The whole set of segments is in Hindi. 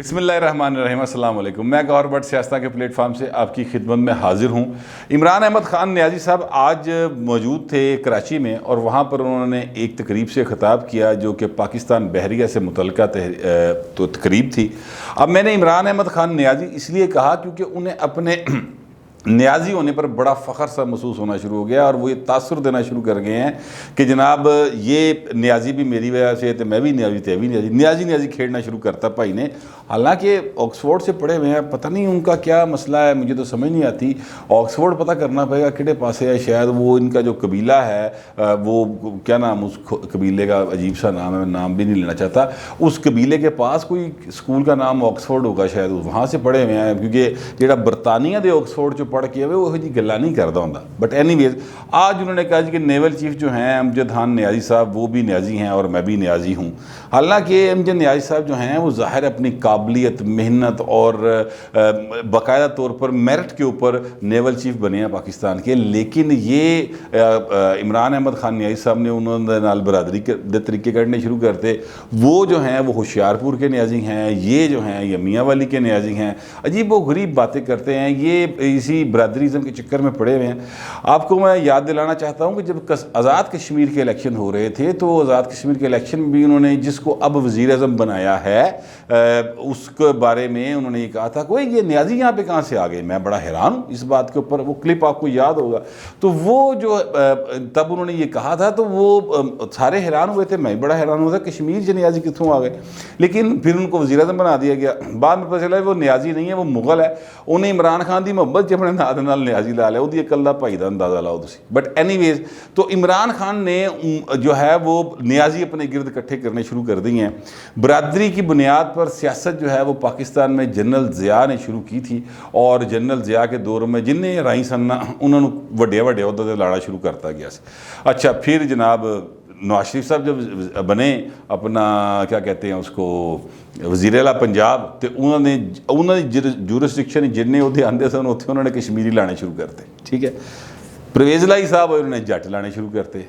बिस्मिल्लाहिर्रहमानिर्रहीम, अस्सलाम वालेकुम। मैं गौर भट्ट सियासत के प्लेटफार्म से आपकी खिदमत में हाजिर हूँ। इमरान अहमद ख़ान नियाज़ी साहब आज मौजूद थे कराची में और वहाँ पर उन्होंने एक तकरीब से ख़िताब किया जो कि पाकिस्तान बहरिया से मुतल्लिक़ा तो तकरीब थी। अब मैंने इमरान अहमद ख़ान नियाज़ी इसलिए कहा क्योंकि उन्हें अपने न्याजी होने पर बड़ा फ़ख्र सा महसूस होना शुरू हो गया और वो ये तासुर देना शुरू कर गए हैं कि जनाब ये न्याजी भी मेरी वजह से तो मैं भी न्याजी थे भी न्याजी खेड़ना शुरू करता भाई ने। हालांकि ऑक्सफोर्ड से पढ़े हुए हैं, पता नहीं उनका क्या मसला है, मुझे तो समझ नहीं आती। ऑक्सफोर्ड पता करना पड़ेगा किड़े पासे है, शायद वो इनका जो कबीला है वो क्या नाम उस कबीले का अजीब सा नाम है, मैं नाम भी नहीं लेना चाहता। उस कबीले के पास कोई स्कूल का नाम ऑक्सफोर्ड होगा, शायद वहाँ से पढ़े हुए हैं क्योंकि जो बरतानिया दे ऑक्सफोर्ड जो पढ़ के वो जी गल्ला नहीं करता होंगे। बट एनीवेज आज उन्होंने कहा जी कि नेवल चीफ जो हैं अमजद खान नियाज़ी साहब वो भी नियाज़ी हैं और मैं भी नियाज़ी हूँ। हालांकि अमजद नियाज़ी साहब जो हैं वो ज़ाहिर अपनी काबिलियत, मेहनत और बाकायदा तौर पर मेरिट के ऊपर नेवल चीफ बने हैं पाकिस्तान के। लेकिन ये इमरान अहमद खान नियाज़ी साहब ने उन्होंने नाल बरादरी के तरीके करने शुरू करते। वो जो हैं वो होशियारपुर के नियाज़ी हैं, ये जो हैं ये मियाँ वाली के नियाज़ी हैं। अजीब व गरीब बातें करते हैं, ये इसी बरादरीज़म के चक्कर में पड़े हुए हैं। आपको मैं याद दिलाना चाहता हूँ कि जब आज़ाद कश्मीर के इलेक्शन हो रहे थे तो आज़ाद कश्मीर के इलेक्शन में भी उन्होंने जिसको अब वज़ीर आज़म बनाया है उसके बारे में उन्होंने ये कहा था कोई ये नियाज़ी यहाँ पे कहाँ से आ गए। मैं बड़ा हैरान हूँ इस बात के ऊपर। वो क्लिप आपको याद होगा। तो वो जो तब उन्होंने ये कहा था तो वो सारे हैरान हुए थे, मैं बड़ा हैरान हुआ था कश्मीर से नियाज़ी कितों आ गए। लेकिन फिर उनको वज़ीर आज़म बना दिया गया। बाद में पता चला वो नियाज़ी नहीं है, वो मुग़ल है। उन्हें इमरान खान की मोहब्बत जब अपने नाद नाल नियाज़ी ला लिया, उसकी अकल का भाई का अंदाज़ा लाओ तुसी। बट एनीवेज तो इमरान खान ने जो है वो नियाज़ी अपने गिरद इकट्ठे करने शुरू कर दिए हैं। बरादरी की बुनियाद पर सियासत जो है वो पाकिस्तान में जनरल ज़िया ने शुरू की थी और जनरल ज़िया के दौर में जिन्हें राई सन्ना उन्होंने वड्डे वड्डे उहदे लाना शुरू करता गया। अच्छा फिर जनाब नवाज शरीफ साहब जब बने अपना क्या कहते हैं उसको वज़ीर आला पंजाब, तो उन्होंने जूरिसडिक्शन जिन्ने उहदे आंदे सन उत्थे उन्होंने कश्मीरी लाने शुरू करते। ठीक है, परवेज़ लाई साहब उन्होंने जट लाने शुरू करते।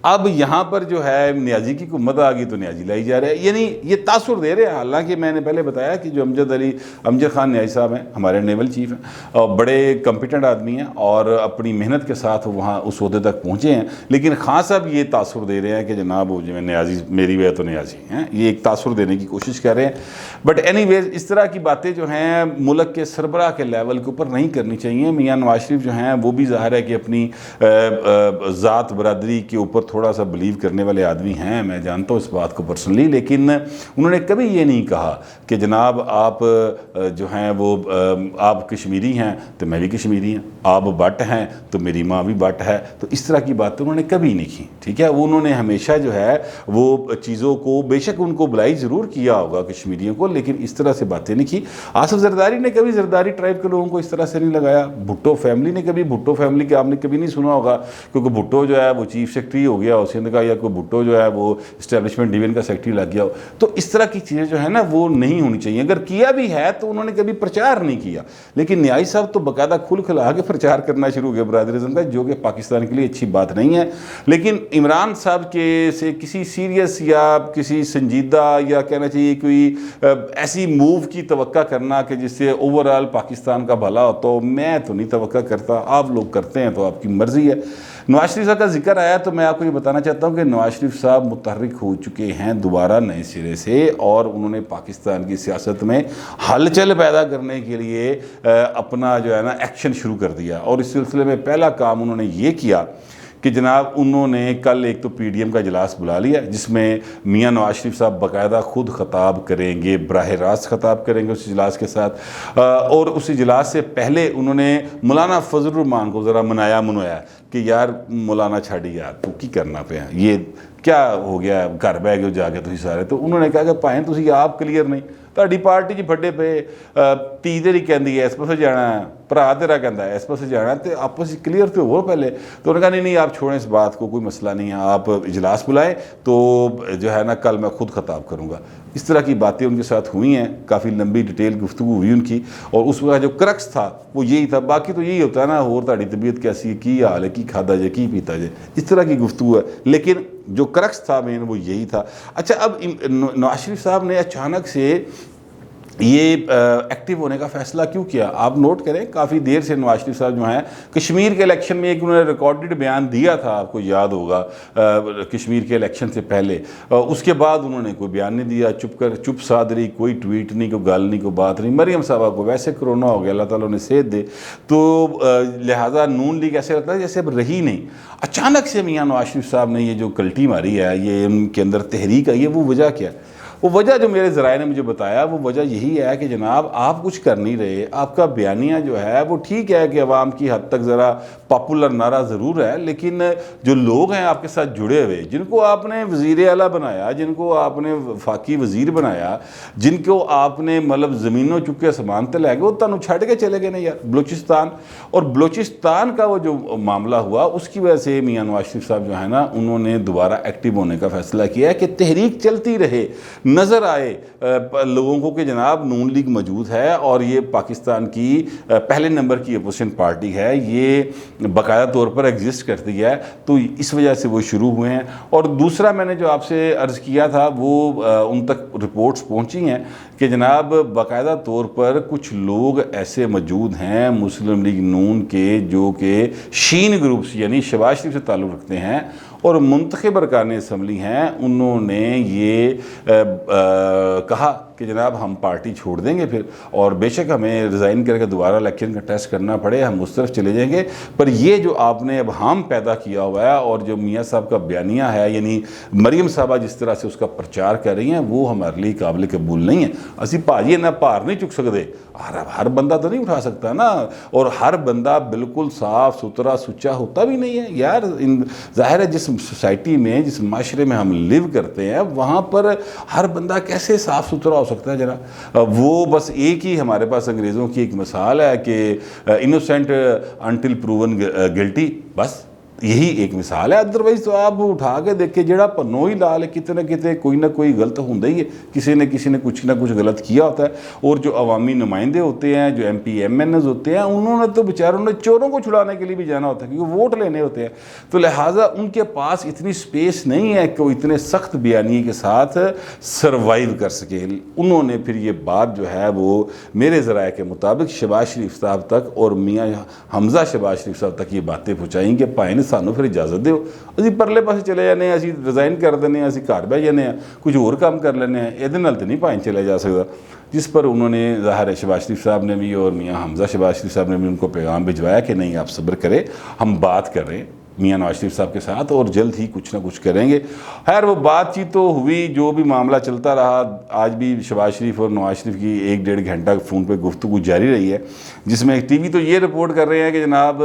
अब यहाँ पर जो है नियाज़ी की हुकूमत आ गई तो नियाज़ी लाई जा रहा है, यानी ये तासुर दे रहे हैं। हालांकि मैंने पहले बताया कि जो अमजद खान नियाज़ी साहब हैं हमारे नेवल चीफ हैं और बड़े कम्पिटेंट आदमी हैं और अपनी मेहनत के साथ वहाँ उस ओहदे तक पहुँचे हैं। लेकिन खान साहब ये तासुर दे रहे हैं कि जनाब वो जो नियाज़ी मेरी वजह तो नियाज़ी हैं, ये एक तासुर देने की कोशिश कर रहे हैं। बट एनीवेज इस तरह की बातें जो हैं मुल्क के सरबराह के लेवल के ऊपर नहीं करनी चाहिए। मियाँ नवाज शरीफ जो हैं वो भी ज़ाहिर है कि अपनी ज़ात बरादरी के ऊपर थोड़ा सा बिलीव करने वाले आदमी हैं, मैं जानता हूँ इस बात को पर्सनली। लेकिन उन्होंने कभी ये नहीं कहा कि जनाब आप जो हैं वो आप कश्मीरी हैं तो मैं भी कश्मीरी हैं, आप बट हैं तो मेरी माँ भी बट है। तो इस तरह की बातें उन्होंने कभी नहीं की। ठीक है, उन्होंने हमेशा जो है वो चीज़ों को बेशक उनको बुलाई ज़रूर किया होगा कश्मीरियों को, लेकिन इस तरह से बातें नहीं की। आसिफ जरदारी ने कभी जरदारी ट्राइब के लोगों को इस तरह से नहीं लगाया। भुट्टो फैमिली ने कभी, भुट्टो फैमिली के आपने कभी नहीं सुना होगा क्योंकि भुट्टो जो है वो चीफ सेक्रेटरी हो गया और सिंध का, या कोई भुट्टो जो है वो इस्टेब्लिशमेंट डिवीजन का सेक्रेटरी लग गया हो। तो इस तरह की चीज़ें जो है ना वो नहीं होनी चाहिए। अगर किया भी है तो उन्होंने कभी प्रचार नहीं किया। लेकिन नियाज़ी साहब तो बाकायदा खुल खिला के प्रचार करना शुरू हो गया बरादरीज़म का, जो कि पाकिस्तान के लिए अच्छी बात नहीं है। लेकिन इमरान साहब के से किसी सीरियस या किसी संजीदा या कहना चाहिए कोई ऐसी मूव की तवक्का करना कि जिससे ओवरऑल पाकिस्तान का भला हो, तो मैं तो नहीं तवक्का करता। आप लोग करते हैं तो आपकी मर्ज़ी है। नवाज शरीफ साहब का जिक्र आया तो मैं आपको ये बताना चाहता हूँ कि नवाज शरीफ साहब मुतहर्रिक हो चुके हैं दोबारा नए सिरे से और उन्होंने पाकिस्तान की सियासत में हलचल पैदा करने के लिए अपना जो है ना एक्शन शुरू कर दिया। और इस सिलसिले में पहला काम उन्होंने ये किया कि जनाब उन्होंने कल एक तो पीडीएम का इजलास बुला लिया जिसमें मियाँ नवाज शरीफ साहब बाकायदा खुद ख़ताब करेंगे, बराह रास्त ख़ताब करेंगे उस इजलास के साथ। और उस इजलास से पहले उन्होंने मौलाना फजलुर रहमान को ज़रा मनाया कि यार मौलाना छाड़ी यार तू की करना पे है, ये क्या हो गया घर बह गए जाके तुम सारे। तो उन्होंने कहा कि भाएं तुम आप क्लीयर नहीं, ਤੁਹਾਡੀ पार्टी 'ਚ फटे पे धी तेरी कहती है इस पासे जाना है, भरा तेरा कहता है इस पासे जाना है, तो आपस क्लीयर तो हो पहले। तो उन्होंने कहा नहीं आप छोड़ें इस बात को, कोई मसला नहीं है, आप इजलास बुलाएं तो जो है ना कल मैं खुद ख़ताब करूँगा। इस तरह की बातें उनके साथ हुई हैं, काफ़ी लंबी डिटेल गुफ्तगू हुई उनकी। और उस वक्त जो क्रक्स था वो यही था। बाकी तो यही होता है ना, और ताड़ी तबीयत कैसी है, की हाल है, की खादा जे, की पीता जे, इस तरह की गुफ्तगू है। लेकिन जो क्रक्स था मेन वो यही था। अच्छा, अब नवाज शरीफ साहब ने अचानक से ये एक्टिव होने का फैसला क्यों किया? आप नोट करें, काफ़ी देर से नवाज शरीफ साहब जो हैं कश्मीर के इलेक्शन में एक उन्होंने रिकॉर्डेड बयान दिया था, आपको याद होगा, कश्मीर के इलेक्शन से पहले। उसके बाद उन्होंने कोई बयान नहीं दिया, चुप साध रही, कोई ट्वीट नहीं, कोई गल नहीं, कोई बात नहीं। मरियम साहबा को वैसे कोरोना हो गया, अल्लाह ताला ने सेहत दे, तो लिहाजा नून लीग ऐसे लगता है जैसे अब रही नहीं। अचानक से मियाँ नवाज शरीफ साहब ने ये जो कल्टी मारी है, ये उनके अंदर तहरीक आई है, वो वजह क्या है? वो वजह जो मेरे ज़राए ने मुझे बताया, वो वजह यही है कि जनाब आप कुछ कर नहीं रहे। आपका बयानिया जो है वो ठीक है कि अवाम की हद तक ज़रा पॉपुलर नारा ज़रूर है, लेकिन जो लोग हैं आपके साथ जुड़े हुए, जिनको आपने वज़ीर आला बनाया, जिनको आपने वफाकी वज़ीर बनाया, जिनको आपने मतलब ज़मीनों चुके आसमान तले गए, वो तनु छड़ के चले गए ना यार बलूचिस्तान। और बलूचिस्तान का वो जो मामला हुआ, उसकी वजह से मियाँ नवाज शरीफ साहब जो है ना, उन्होंने दोबारा एक्टिव होने का फैसला किया है कि तहरीक चलती रहे, नज़र आए लोगों को कि जनाब नून लीग मौजूद है और ये पाकिस्तान की पहले नंबर की अपोजिशन पार्टी है, ये बाकायदा तौर पर एग्जिस्ट करती है। तो इस वजह से वो शुरू हुए हैं। और दूसरा मैंने जो आपसे अर्ज़ किया था वो उन तक रिपोर्ट्स पहुंची हैं कि जनाब बाकायदा तौर पर कुछ लोग ऐसे मौजूद हैं मुस्लिम लीग नून के, जो कि शीन ग्रुप्स यानी शहबाज शरीफ से ताल्लुक़ रखते हैं और मुंतखब अरकान असम्बली हैं। उन्होंने ये कहा कि जनाब हम पार्टी छोड़ देंगे फिर, और बेशक हमें रिज़ाइन करके दोबारा इलेक्शन का टेस्ट करना पड़े, हम उस तरफ चले जाएंगे। पर ये जो आपने अब हम पैदा किया हुआ है और जो मियाँ साहब का बयानिया है, यानी मरियम साहबा जिस तरह से उसका प्रचार कर रही हैं, वो हमारे लिए काबिल कबूल नहीं है। असी भाजी ना भार नहीं चुक सकते, हर बंदा तो नहीं उठा सकता ना, और हर बंदा बिल्कुल साफ़ सुथरा सुच्चा होता भी नहीं है यार। ज़ाहिर है जिस सोसाइटी में, जिस माशरे में हम लिव करते हैं, वहाँ पर हर बंदा कैसे साफ़ सुथरा हो सकता है जरा। वो बस एक ही हमारे पास अंग्रेज़ों की एक मिसाल है कि इनोसेंट अनटिल प्रूवन गिल्टी, बस यही एक मिसाल है। अदरवाइज तो आप उठा के देखे जेड़ा पन्नो ही लाल है, कितने कितने कोई ना कोई गलत होंगे ही है, किसी ने कुछ ना कुछ गलत किया होता है। और जो अवामी नुमाइंदे होते हैं, जो MP MNs होते हैं, उन्होंने तो बेचारों ने चोरों को छुड़ाने के लिए भी जाना होता है, क्योंकि वोट लेने होते हैं। तो लिहाजा उनके पास इतनी स्पेस नहीं है कि वो इतने सख्त बयानी के साथ सर्वाइव कर सके। उन्होंने फिर ये बात जो है वो मेरे ज़राए के मुताबिक शहबाज शरीफ साहब तक और मियाँ हमजा शहबाज शरीफ साहब तक ये बातें पहुँचाई कि भाई सानू फिर इजाजत दो, असी परले पासे चले जाने, असी रिजाइन कर देने, असी घर बह जाने, कुछ होर काम कर लेने, ये तो नहीं भाई चला जा सकता। जिस पर उन्होंने ज़ाहिर शहबाज शरीफ साहब ने भी और मियाँ हमजा शहबाज शरीफ साहब ने भी उनको पैगाम भिजवाया कि नहीं आप सब्र करें, हम बात कर रहे हैं मियाँ नवाज शरीफ साहब के साथ और जल्द ही कुछ ना कुछ करेंगे। खैर वो बातचीत तो हुई, जो भी मामला चलता रहा। आज भी शहबाज शरीफ और नवाज शरीफ की 1-1.5 घंटा फ़ोन पे गुफ्तगू जारी रही है, जिसमें TV तो ये रिपोर्ट कर रहे हैं कि जनाब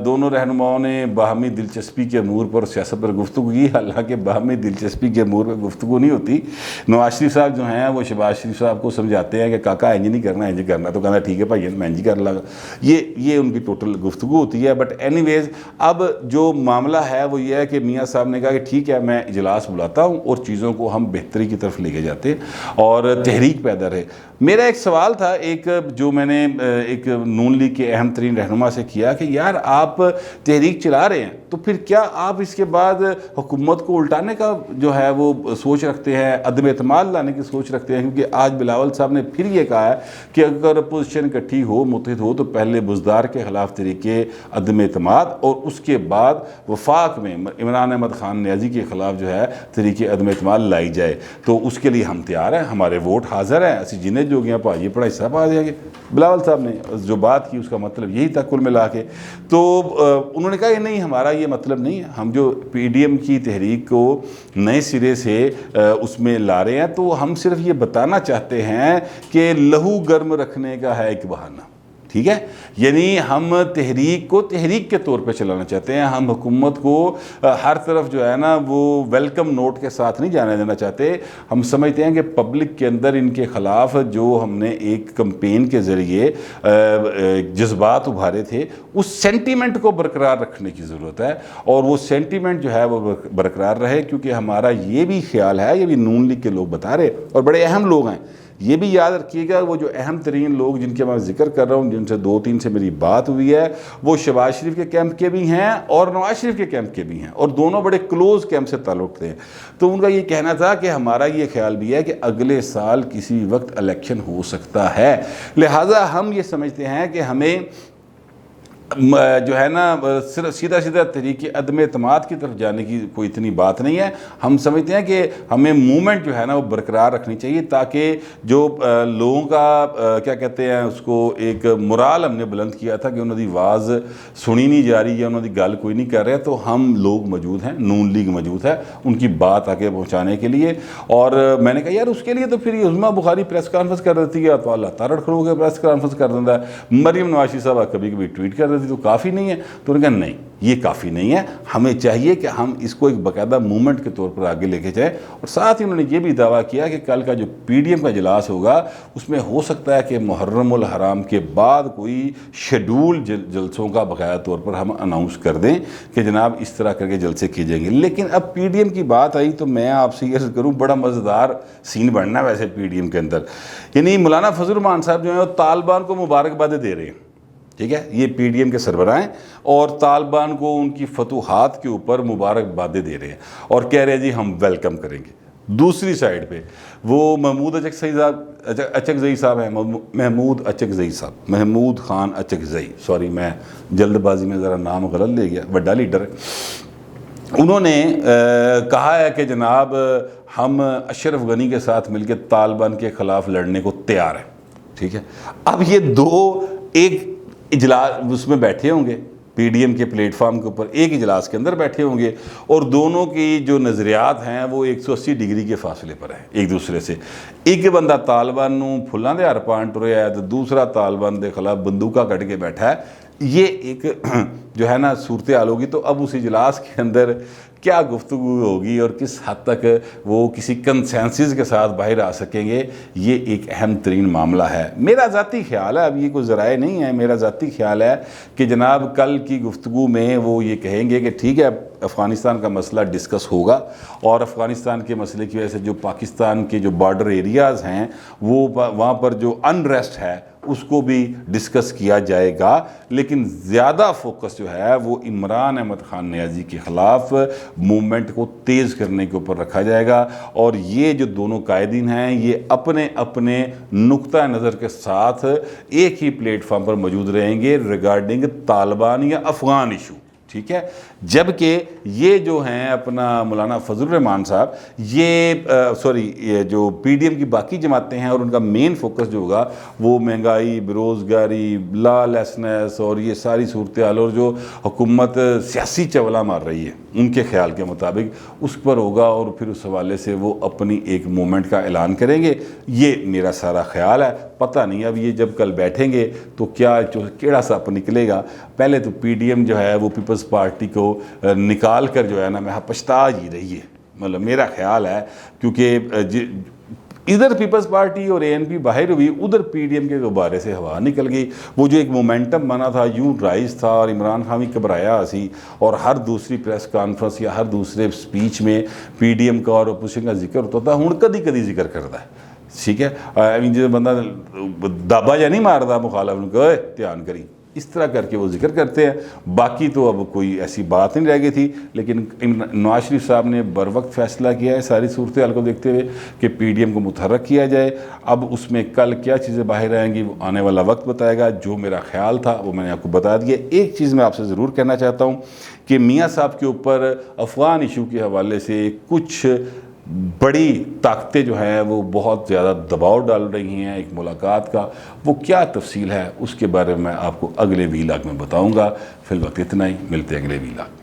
दोनों रहनुमाओं ने बाहमी दिलचस्पी के अमूर पर सियासत पर गुफ्तगू की। हालांकि बाहमी दिलचस्पी के अमूर पर गुफ्तगू नहीं होती। नवाज शरीफ साहब जो हैं वो शहबाज शरीफ साहब को समझाते हैं कि काका इंज नहीं करना, इंज करना, तो कहना ठीक है भाई मैं इंज कर लगा। ये उनकी टोटल गुफ्तगू होती है। बट एनीवेज अब जो मामला है वो ये है कि मियाँ साहब ने कहा कि ठीक है मैं इजलास बुलाता हूँ और चीज़ों को हम बेहतरी की तरफ लेके जाते हैं और तहरीक पैदा रहे। मेरा एक सवाल था, एक जो मैंने एक नून लीग के अहम तरीन रहनुमा से किया कि यार आप तहरीक चला रहे हैं तो फिर क्या आप इसके बाद हुकूमत को उल्टाने का जो है वो सोच रखते हैं, अदम एतमाद लाने की सोच रखते हैं? क्योंकि आज बिलावल साहब ने फिर ये कहा है कि अगर अपोजिशन इकट्ठी हो, मुत्तहिद हो, तो पहले बुज़दार के ख़िलाफ़ तरीके अदम एतमाद और उसके बाद वफाक में इमरान अहमद खान न्याजी के ख़िलाफ़ जो है तरीके अदम एतमाद लाई जाए। तो उसके लिए हम तैयार हैं, हमारे वोट हाज़िर हैं, असी जिन्हें जो गया भाई पढ़ाई सब आ जाएंगे। बिलावल साहब ने जो बात की उसका मतलब यही था कुल मिला के। तो उन्होंने कहा कि नहीं हमारा ये मतलब नहीं है, हम जो PDM की तहरीक को नए सिरे से उसमें ला रहे हैं तो हम सिर्फ ये बताना चाहते हैं कि लहू गर्म रखने का है एक बहाना, ठीक है। यानी हम तहरीक को तहरीक के तौर पे चलाना चाहते हैं, हम हुकूमत को हर तरफ जो है ना वो वेलकम नोट के साथ नहीं जाने देना चाहते। हम समझते हैं कि पब्लिक के अंदर इनके ख़िलाफ़ जो हमने एक कैंपेन के ज़रिए जज्बात उभारे थे, उस सेंटीमेंट को बरकरार रखने की ज़रूरत है और वो सेंटीमेंट जो है वो बरकरार रहे। क्योंकि हमारा ये भी ख्याल है, ये भी नून लीग के लोग बता रहे और बड़े अहम लोग हैं ये भी याद रखिएगा वो जो अहम तरीन लोग जिनके मैं जिक्र कर रहा हूँ, जिनसे 2-3 से मेरी बात हुई है, वो शहबाज शरीफ के कैंप के भी हैं और नवाज शरीफ के कैंप के भी हैं, और दोनों बड़े क्लोज कैंप से ताल्लुक़ थे। तो उनका ये कहना था कि हमारा ये ख्याल भी है कि अगले साल किसी वक्त इलेक्शन हो सकता है, लिहाजा हम ये समझते हैं कि हमें जो है ना सिर्फ सीधा सीधा तरीके अदम एतमाद की तरफ जाने की कोई इतनी बात नहीं है। हम समझते हैं कि हमें मूवमेंट जो है ना वो बरकरार रखनी चाहिए, ताकि जो लोगों का क्या कहते हैं उसको एक मुराल हमने बुलंद किया था कि उन्होंने आवाज़ सुनी नहीं जा रही या उन्होंने गल कोई नहीं कर रहे, तो हम लोग मौजूद हैं, नून लीग मौजूद है उनकी बात आगे पहुँचाने के लिए। और मैंने कहा यार उसके लिए तो फिर उस्मा बुखारी प्रेस कॉन्फ्रेंस कर देती है, तो अल्लाह तारड़ खड़ो के प्रेस कॉन्फ्रेंस कर देता है, मरीम नवाज़ साहब कभी कभी ट्वीट कर तो काफ़ी नहीं है। तो उन्होंने कहा नहीं ये काफ़ी नहीं है, हमें चाहिए कि हम इसको एक बाकायदा मूवमेंट के तौर पर आगे लेके जाएं। और साथ ही उन्होंने ये भी दावा किया कि कल का जो PDM का इजलास होगा उसमें हो सकता है कि मुहर्रमुल हराम के बाद कोई शेड्यूल जलसों का बाकायदा तौर पर हम अनाउंस कर दें कि जनाब इस तरह करके जलसे किए जाएंगे। लेकिन अब PDM की बात आई तो मैं आपसे ये अर्ज़ करूँ, बड़ा मज़ेदार सीन बनना वैसे PDM के अंदर, यानी मौलाना फजल रहमान साहब जो है वो तालिबान को मुबारकबाद दे रहे हैं, ठीक है, ये PDM के सरबराह हैं और तालिबान को उनकी फतूहात के ऊपर मुबारकबादें दे रहे हैं और कह रहे हैं जी हम वेलकम करेंगे। दूसरी साइड पे वो महमूद अचकज़ई साहब हैं, महमूद खान अचकज़ई, सॉरी मैं जल्दबाजी में ज़रा नाम गलत ले गया, बड़ा लीडर है। उन्होंने कहा है कि जनाब हम अशरफ गनी के साथ मिलकर तालिबान के ख़िलाफ़ लड़ने को तैयार हैं, ठीक है। अब ये दो एक इजलास उसमें बैठे होंगे PDM के प्लेटफार्म के ऊपर, एक इजलास के अंदर बैठे होंगे और दोनों की जो नज़रियात हैं वो 180 डिग्री के फासले पर हैं एक दूसरे से। एक बंदा तालिबान नूं फुल्लां दे हर पाण टुरिया है तो दूसरा तालिबान के खिलाफ बंदूका कट के बैठा है। ये एक जो है ना सूरत हाल होगी। तो अब उस इजलास के अंदर क्या गुफ्तगू होगी और किस हद तक वो किसी कंसेंसस के साथ बाहर आ सकेंगे, ये एक अहम तरीन मामला है। मेरा ज़ाती ख्याल है, अब ये कोई ज़राए नहीं है, मेरा ज़ाती ख्याल है कि जनाब कल की गुफ्तगू में वो ये कहेंगे कि ठीक है अफ़गानिस्तान का मसला डिस्कस होगा और अफ़गानिस्तान के मसले की वजह से जो पाकिस्तान के जो बॉर्डर एरियाज़ हैं वो वहाँ पर जो अनरेस्ट है उसको भी डिस्कस किया जाएगा। लेकिन ज़्यादा फोकस जो है वो इमरान अहमद खान नियाज़ी के ख़िलाफ़ मूवमेंट को तेज़ करने के ऊपर रखा जाएगा। और ये जो दोनों कायदीन हैं ये अपने अपने नुक्ता नज़र के साथ एक ही प्लेटफार्म पर मौजूद रहेंगे रिगार्डिंग तालिबान या अफ़गान इशू, ठीक है। जबकि ये जो हैं अपना मौलाना फजल रहमान साहब ये ये जो PDM की बाकी जमातें हैं और उनका मेन फोकस जो होगा वो महंगाई, बेरोज़गारी, लॉलेसनेस और ये सारी सूरत हाल और जो हुकूमत सियासी चवला मार रही है उनके ख्याल के मुताबिक उस पर होगा। और फिर उस हवाले से वो अपनी एक मूवमेंट का ऐलान करेंगे, ये मेरा सारा ख्याल है। पता नहीं अब ये जब कल बैठेंगे तो क्या केड़ा सप निकलेगा। पहले तो PDM जो है वो पीपल्स पार्टी को निकाल कर जो है ना मैं पछता ही रही है, मतलब मेरा ख्याल है, क्योंकि इधर पीपल्स पार्टी और ANP बाहर हुई, उधर PDM के गुब्बारे से हवा निकल गई। वो जो एक मोमेंटम बना था यूं राइज था और इमरान खान भी घबराया सी और हर दूसरी प्रेस कॉन्फ्रेंस या हर दूसरे स्पीच में PDM का और अपोजिशन का जिक्र होता था, हुण कदी कदी जिक्र करता है, ठीक है। आई मीन जो बंदा दाबा या नहीं मारता मुखालफ को ध्यान करी, इस तरह करके वो जिक्र करते हैं। बाकी तो अब कोई ऐसी बात नहीं रह गई थी। लेकिन नवाज शरीफ साहब ने बर वक्त फ़ैसला किया है सारी सूरत हाल को देखते हुए कि PDM को मुतहर्रक किया जाए। अब उसमें कल क्या चीज़ें बाहर आएंगी वो आने वाला वक्त बताएगा। जो मेरा ख्याल था वो मैंने आपको बता दिया। एक चीज़ मैं आपसे ज़रूर कहना चाहता हूँ कि मियाँ साहब के ऊपर अफ़गान इशू के हवाले से कुछ बड़ी ताकतें जो हैं वो बहुत ज़्यादा दबाव डाल रही हैं एक मुलाकात का। वो क्या तफसील है उसके बारे में मैं आपको अगले वीलॉग में बताऊंगा। फिलवक्त इतना ही, मिलते हैं अगले वीलॉग।